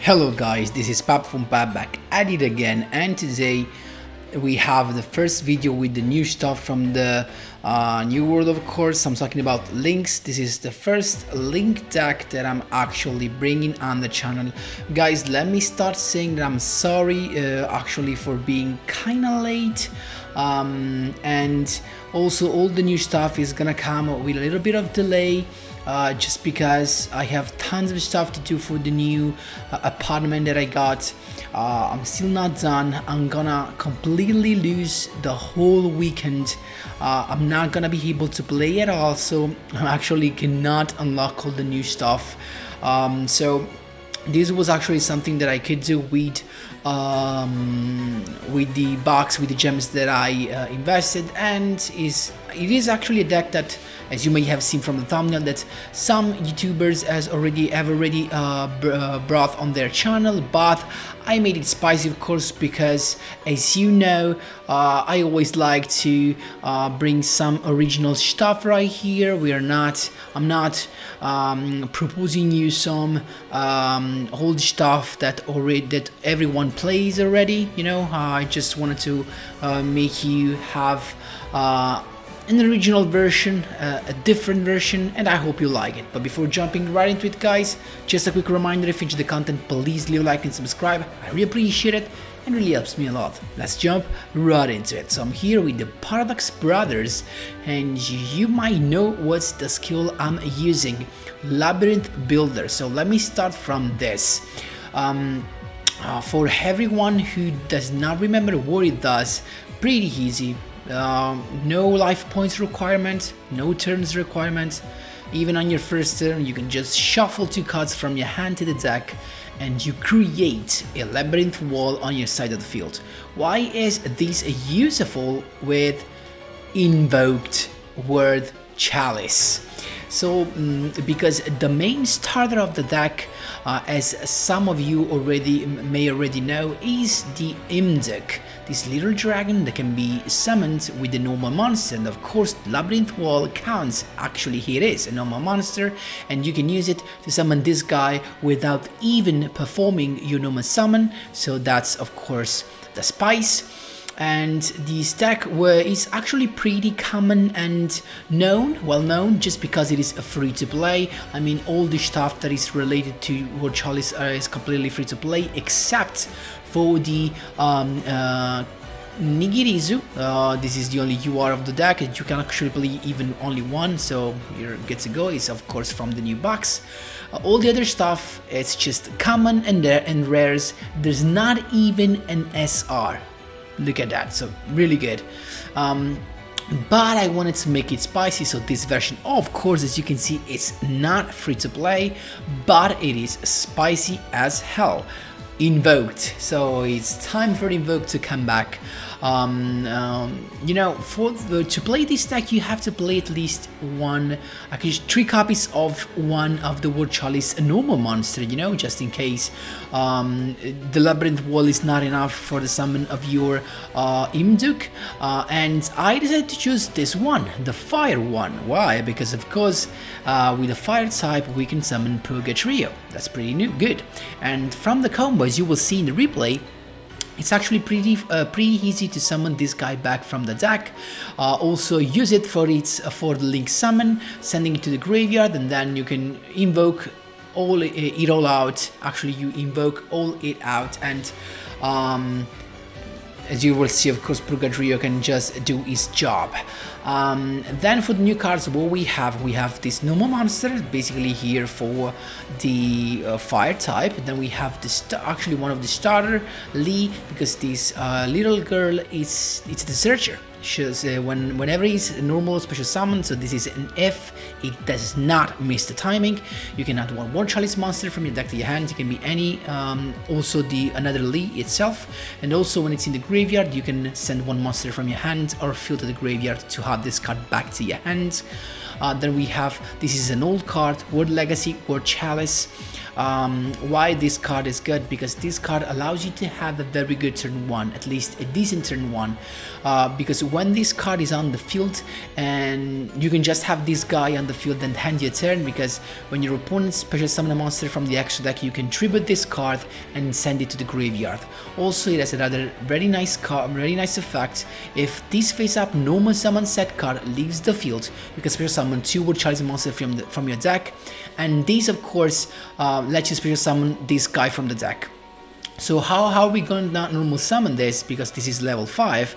Hello guys, this is Pap from Pap back at it again, and today we have the first video with the new stuff from the new world. Of course, I'm talking about links. This is the first link deck that I'm actually bringing on the channel. Guys, let me start saying that I'm sorry actually for being kinda late, and also all the new stuff is gonna come with a little bit of delay. Just because I have tons of stuff to do for the new apartment that I got. I'm still not done. I'm gonna completely lose the whole weekend. I'm not gonna be able to play at all, so I actually cannot unlock all the new stuff. So this was actually something that I could do with the box, with the gems that I invested, and it is actually a deck that, as you may have seen from the thumbnail, that some YouTubers have already brought on their channel, but I made it spicy, of course, because, as you know, I always like to bring some original stuff right here. I'm not proposing you some old stuff that everyone plays already. You know, I just wanted to make you have an original version, a different version, and I hope you like it. But before jumping right into it, guys, just a quick reminder: if you enjoy the content, please leave a like and subscribe. I really appreciate it and really helps me a lot. Let's jump right into it. So I'm here with the Paradox Brothers, and you might know what's the skill I'm using, Labyrinth Builder. So let me start from this. For everyone who does not remember what it does, pretty easy. No life points requirement, no turns requirement. Even on your first turn, you can just shuffle 2 cards from your hand to the deck and you create a labyrinth wall on your side of the field. Why is this useful with invoked word Chalice? So because the main starter of the deck, as some of you may already know, is the INVOKED, this little dragon that can be summoned with the normal monster. And of course, Labyrinth Wall counts. Actually, it is a normal monster, and you can use it to summon this guy without even performing your normal summon. So that's, of course, the spice. And this deck is actually pretty common and well known, just because it is free to play. I mean, all the stuff that is related to World Chalice is completely free to play, except for the Nigirizu. This is the only UR of the deck, and you can actually play even only one, so you're good to go. It's of course from the new box. All the other stuff, it's just common and rares. There's not even an SR. Look at that, so really good. But I wanted to make it spicy, so this version, of course, as you can see, is not free to play, but it is spicy as hell. Invoked, so it's time for Invoked to come back. You know, to play this deck, you have to play at least actually 3 copies of one of the World Chalice normal monster, you know, just in case the Labyrinth Wall is not enough for the summon of your INVOKED. And I decided to choose this one, the fire one. Why? Because of course, with the fire type, we can summon PURGATRIO. That's pretty good. And from the combos you will see in the replay, it's actually pretty easy to summon this guy back from the deck. Also use it for the link summon, sending it to the graveyard, and then you can invoke it all out. Actually, you invoke all it out, and as you will see, of course, PURGATRIO can just do his job. Then for the new cards, what we have this normal monster, basically here for the fire type. Then we have actually one of the starter, Lee, because this little girl it's the searcher. Whenever it's a normal special summon, so this is an F, it does not miss the timing. You can add one World Chalice monster from your deck to your hand. It can be any, also another Lee itself, and also when it's in the graveyard, you can send one monster from your hand or field to the graveyard to have this card back to your hand. Then we have, this is an old card, World Legacy, World Chalice. Why this card is good? Because this card allows you to have a very good turn 1, at least a decent turn 1, because when this card is on the field, and you can just have this guy on the field and hand you a turn, because when your opponent special summon a monster from the extra deck, you can tribute this card and send it to the graveyard. Also, it has another very nice effect. If this face up normal summon set card leaves the field, you can special summon 2 World Chalice monster from your deck, and these of course let you special summon this guy from the deck. So how are we gonna normal summon this? Because this is level 5.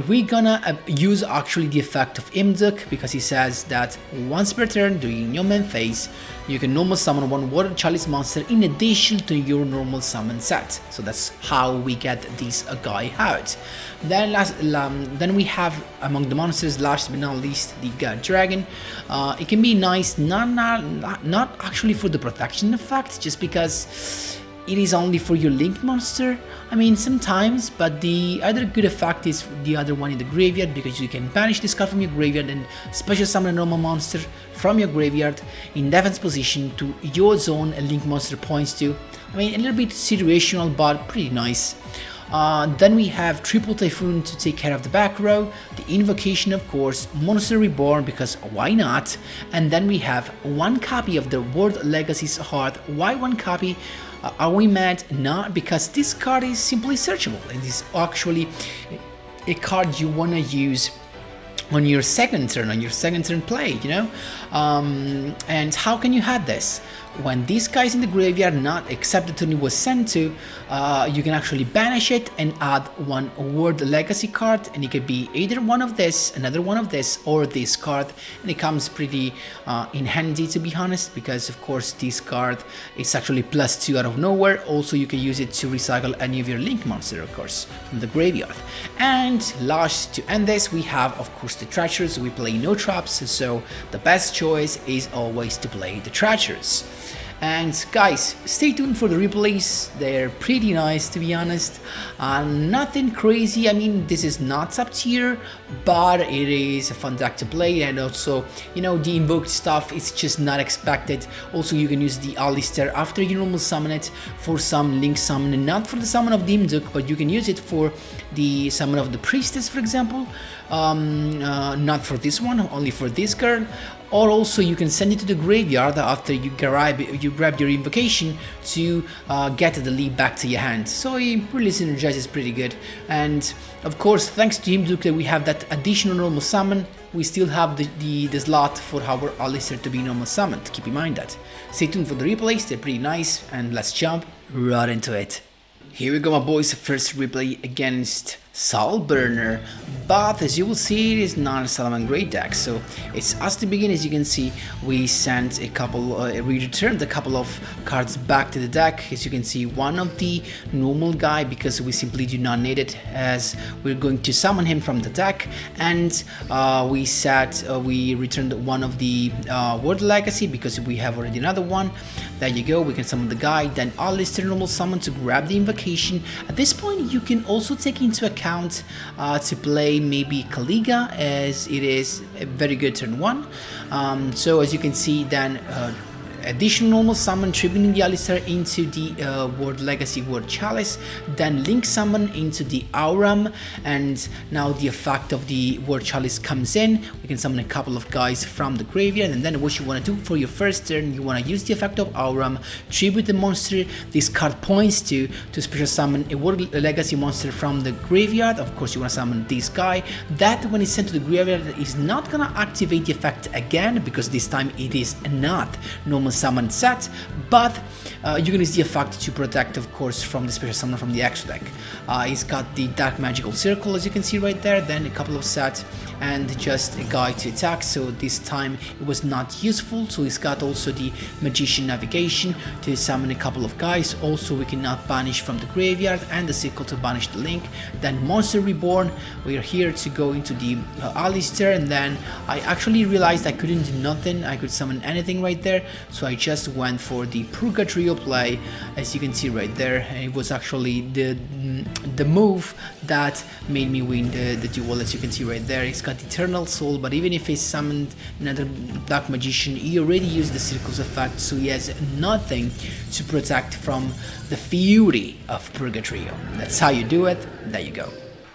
We're gonna use actually the effect of INVOKED, because he says that once per turn during your main phase, you can normal summon 1 Water Chalice monster in addition to your normal summon set. So that's how we get this guy out. Then we have among the monsters, last but not least, the God Dragon. It can be nice, not actually for the protection effect, just because it is only for your linked monster. I mean, sometimes, but the other good effect is the other one in the graveyard, because you can banish this card from your graveyard and special summon a normal monster from your graveyard in defense position to your zone a link monster points to. I mean, a little bit situational, but pretty nice. Then we have Triple Typhoon to take care of the back row, the Invocation of course, Monster Reborn, because why not, and then we have 1 copy of the World Legacy's Heart. Why 1 copy? Are we mad? Not, because this card is simply searchable. It is actually a card you want to use on your second turn play, you know. And how can you have this? When this guy is in the graveyard, not except the turn it was sent to, you can actually banish it and add 1 World Legacy card, and it could be either one of this, another one of this, or this card, and it comes pretty in handy, to be honest, because of course this card is actually +2 out of nowhere. Also, you can use it to recycle any of your link monster, of course, from the graveyard. And last, to end this, we have of course the Treacherous. We play no traps, so the best choice is always to play the Treacherous. And guys, stay tuned for the replays. They're pretty nice, to be honest. Nothing crazy. I mean, this is not sub tier, but it is a fun deck to play, and also, you know, the invoked stuff is just not expected. Also, you can use the Alistair after you normal summon it for some link summon, not for the summon of the INVOKED, but you can use it for the summon of the Priestess, for example. Not for this one, only for this girl. Or also you can send it to the graveyard after you grab your invocation to get the lead back to your hand. So it really synergizes pretty good. And of course, thanks to INVOKED, we have that additional normal summon. We still have the slot for our Alistair to be normal summoned. Keep in mind that. Stay tuned for the replays, they're pretty nice, and let's jump right into it. Here we go, my boys. First replay against Soulburner, but as you will see, it is not a Solomon Great deck, so it's us to begin. As you can see, we sent a couple, we returned a couple of cards back to the deck. As you can see, one of the normal guy, because we simply do not need it, as we're going to summon him from the deck, and we returned one of the World Legacy, because we have already another one. There you go, we can summon the guy, then Alistair normal summon to grab the invocation. At this point, you can also take into account to play maybe Kaliga, as it is a very good turn 1. So as you can see, then additional normal summon, tributing the Alistair into the World Legacy World Chalice, then link summon into the Auram, and now the effect of the World Chalice comes in. We can summon a couple of guys from the graveyard, and then what you want to do for your first turn, you want to use the effect of Auram, tribute the monster this card points to special summon a World Legacy monster from the graveyard. Of course, you want to summon this guy. That, when it's sent to the graveyard, is not gonna activate the effect again, because this time it is not normal summon set, but you can use the effect to protect, of course, from the special summon from the extra deck. He's got the Dark Magical Circle, as you can see right there, then a couple of sets, and just a guy to attack, so this time it was not useful. So he's got also the Magician Navigation to summon a couple of guys. Also, we cannot banish from the graveyard, and the Sickle to banish the link. Then Monster Reborn, we are here to go into the Alistair, and then I actually realized I couldn't do nothing, I could summon anything right there, so I just went for the Purgatrio play, as you can see right there. And it was actually the move that made me win the duel. As you can see right there, he's got Eternal Soul, but even if he summoned another Dark Magician, he already used the Circles effect, so he has nothing to protect from the fury of Purgatrio. That's how you do it. There you go.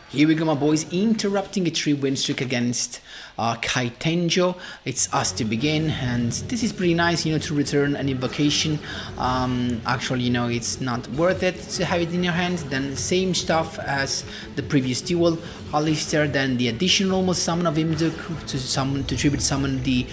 Here we go, my boys, interrupting a 3-win streak against Kaitenjo. It's us to begin, and this is pretty nice, you know, to return an invocation. Actually, you know, it's not worth it to have it in your hand. Then same stuff as the previous duel, Alistair, then the additional normal summon of Imduk to tribute summon the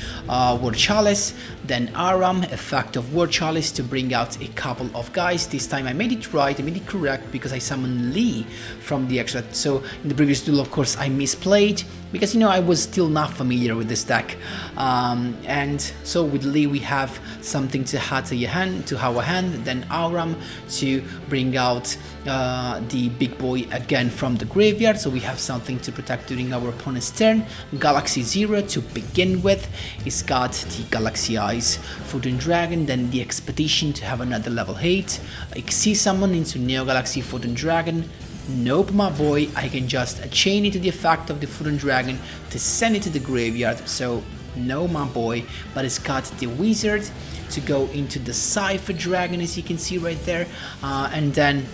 Word Chalice, then Aram, effect of Word Chalice to bring out a couple of guys. This time I made it right, I made it correct, because I summoned Lee from the extra. So in the previous duel, of course, I misplayed, because, you know, I was still not familiar with this deck, and so with Lee we have something to add to our hand, then Auram to bring out the big boy again from the graveyard, so we have something to protect during our opponent's turn. Galaxy 0 to begin with, it's got the Galaxy Eyes, Photon Dragon, then the Expedition to have another level 8, Xyz summon into Neo Galaxy Photon Dragon. Nope, my boy, I can just chain it to the effect of the Photon Dragon to send it to the graveyard, so no, my boy. But it's got the Wizard to go into the Cypher Dragon, as you can see right there, and then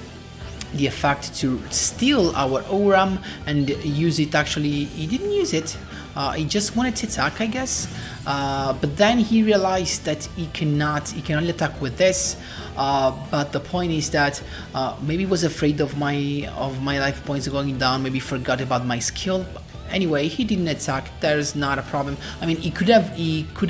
the effect to steal our Oram and use it. Actually, he didn't use it, he just wanted to attack, I guess, but then he realized that he can only attack with this. But the point is that maybe he was afraid of my life points going down, maybe forgot about my skill. Anyway, he didn't attack. There's not a problem. I mean, he could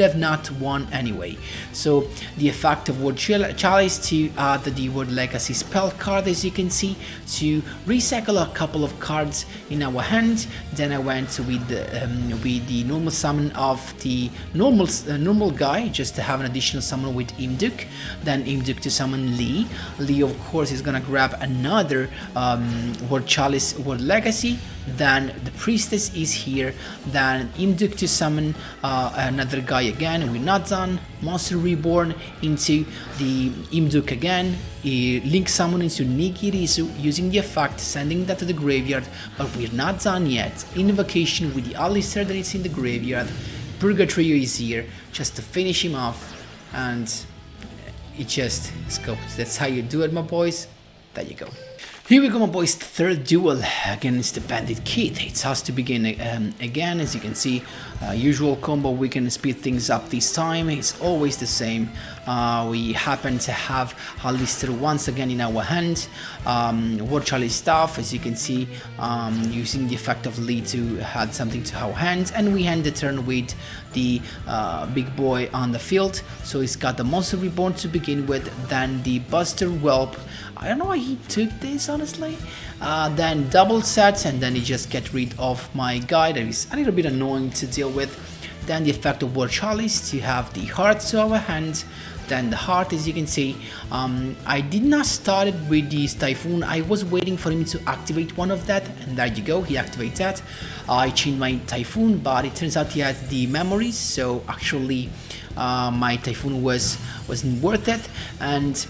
have not won anyway. So the effect of Word Chalice to add the Word Legacy spell card, as you can see, to recycle a couple of cards in our hand. Then I went with the normal summon of the normal guy, just to have an additional summon with Imduk. Then Imduk to summon Lee. Lee, of course, is gonna grab another Word Chalice Word Legacy. Then the Priestess is here, then Imduk to summon another guy again. We're not done. Monster Reborn into the Imduk again, a Link summon into Nigirisu using the effect, sending that to the graveyard, but we're not done yet. Invocation with the Alistair that is in the graveyard. Purgatrio is here just to finish him off, and it just scoped. That's how you do it, my boys. There you go. Here we go, my boys, third duel against the Bandit Kid. It's us to begin again. As you can see, usual combo, we can speed things up this time. It's always the same. We happen to have Alistair once again in our hand. Word Chalice stuff, as you can see, using the effect of Lee to add something to our hand. And we end the turn with the big boy on the field. So he's got the Monster Reborn to begin with, then the Buster Whelp. I don't know why he took this, honestly. Then double sets, and then he just get rid of my guy. That is a little bit annoying to deal with. Then the effect of Word Chalice to have the heart to our hand. Then the heart, as you can see. I did not start it with this Typhoon. I was waiting for him to activate one of that, and there you go, he activated that. I changed my Typhoon, but it turns out he has the memories, so actually my Typhoon wasn't worth it, and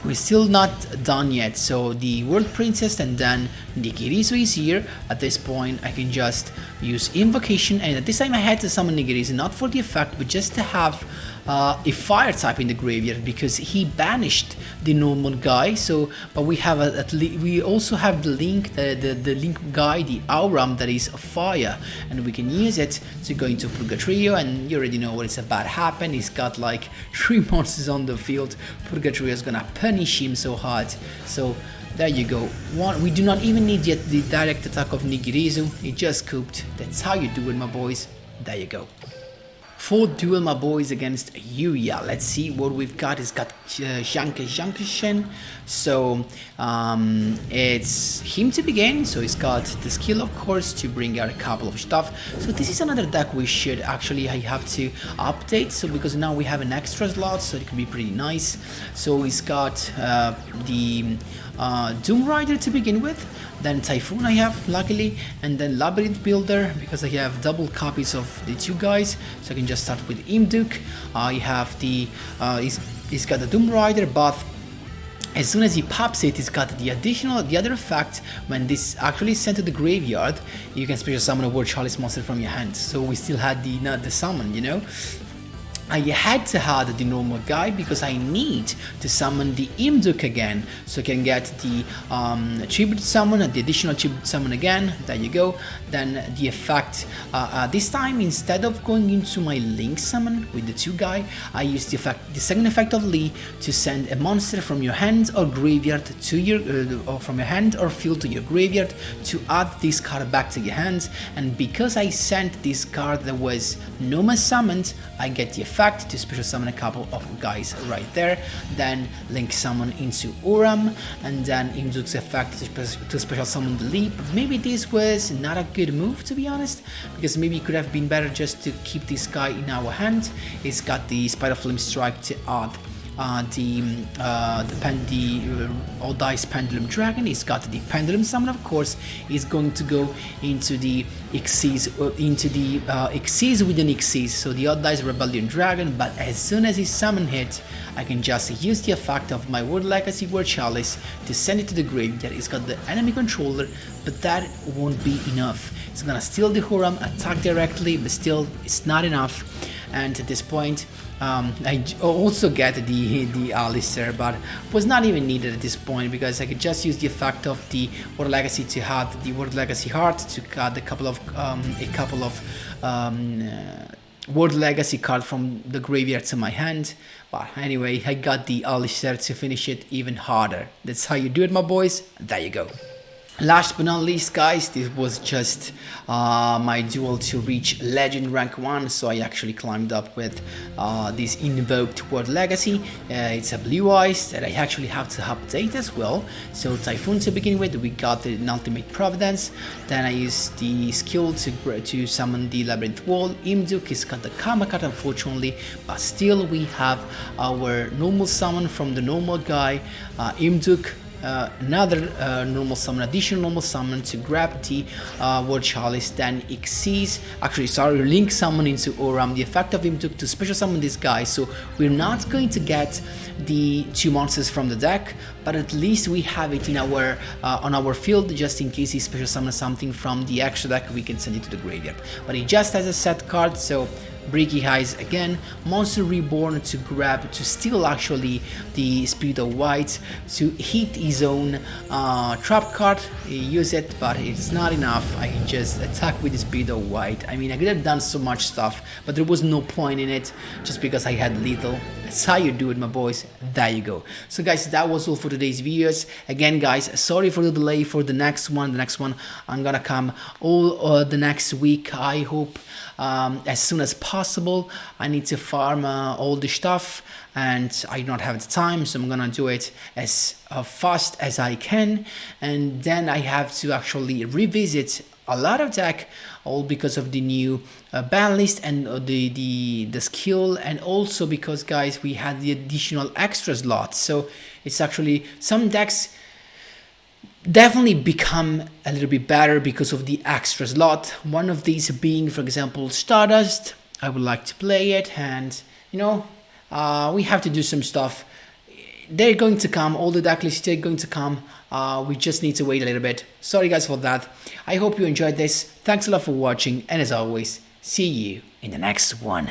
we're still not done yet. So the World Princess and then Nigirisu is here. At this point I can just use Invocation, and at this time I had to summon Nigirisu, not for the effect, but just to have a fire type in the graveyard, because he banished the normal guy. So but we have we also have the Link, the Link guy, the Auram, that is fire, and we can use it to go into Purgatrio, and you already know what is about to happen. He's got like 3 monsters on the field. Purgatrio is gonna punish him so hard. So there you go. We do not even need yet the direct attack of Nigirisu. He just cooped. That's how you do it, my boys. There you go. Fourth duel, my boys, against Yuya. Let's see what we've got. It's got Jankashen. So it's him to begin. So he's got the skill, of course, to bring out a couple of stuff. So this is another deck we should actually have to update. So because now we have an extra slot, so it could be pretty nice. So he's got the Doom Rider to begin with. Then Typhoon I have, luckily, and then Labyrinth Builder, because I have double copies of the two guys, so I can just start with Imduk. I have the, he's got the Doom Rider, but as soon as he pops it, it's got the other effect. When this actually is sent to the graveyard, you can special summon a Word Chalice monster from your hand. So we still had the summon, you know. I had to add the normal guy because I need to summon the INVOKED again, so I can get the tribute summon and the additional tribute summon again. There you go. Then the effect, this time instead of going into my link summon with the 2 guy, I used the second effect of Lee to send a monster from your hand or graveyard to your or from your hand or field to your graveyard to add this card back to your hand. And because I sent this card that was normal summoned, I get the effect to special summon a couple of guys right there, then link summon into Uram, and then INVOKED's effect to special summon the Leap. Maybe this was not a good move, to be honest, because maybe it could have been better just to keep this guy in our hand. It's got the Spider Flame Strike to add all dice Pendulum Dragon. It's got the Pendulum summon, of course. Is going to go into the Xyz, Xyz with an Xyz, so the odd dice Rebellion Dragon. But as soon as his summon hits, I can just use the effect of my Word Legacy Word Chalice to send it to the graveyard. It's got the enemy controller, but that won't be enough. It's gonna steal the Huram, attack directly, but still it's not enough. And at this point, I also get the Alistair, but was not even needed at this point because I could just use the effect of the Word Legacy to add the Word Legacy Heart to add a couple of Word Legacy card from the graveyard to my hand. But anyway, I got the Alistair to finish it even harder. That's how you do it, my boys. There you go. Last but not least, guys, this was just my duel to reach Legend rank 1, so I actually climbed up with this invoked Word Legacy. It's a blue eyes that I actually have to update as well. So Typhoon to begin with, we got an Ultimate Providence, then I used the skill to summon the Labyrinth Wall. INVOKED is got the Karma card, unfortunately, but still we have our normal summon from the normal guy, INVOKED. Another normal summon, additional normal summon to grab the Word Chalice, then link summon into Uram, the effect of INVOKED to special summon this guy. So we're not going to get the 2 monsters from the deck, but at least we have it in our on our field, just in case he special summons something from the extra deck, we can send it to the graveyard. But he just has a set card, so Breaky Eyes again, Monster Reborn to grab, to steal actually the Spirit of White, to hit his own trap card, use it, but it's not enough. I can just attack with the Spirit of White. I mean, I could have done so much stuff, but there was no point in it, just because I had lethal. That's how you do it, my boys. There you go. So guys, that was all for today's videos. Again, guys, sorry for the delay for the next one. The next one I'm gonna come all the next week, I hope, as soon as possible. I need to farm all the stuff and I don't have the time, so I'm gonna do it as fast as I can, and then I have to actually revisit a lot of deck, all because of the new ban list and the skill, and also because, guys, we had the additional extra slots. So it's actually, some decks definitely become a little bit better because of the extra slot. One of these being, for example, Stardust. I would like to play it, and you know, we have to do some stuff. They're going to come, all the deck lists are going to come. We just need to wait a little bit. Sorry guys for that. I hope you enjoyed this. Thanks a lot for watching, and as always, see you in the next one.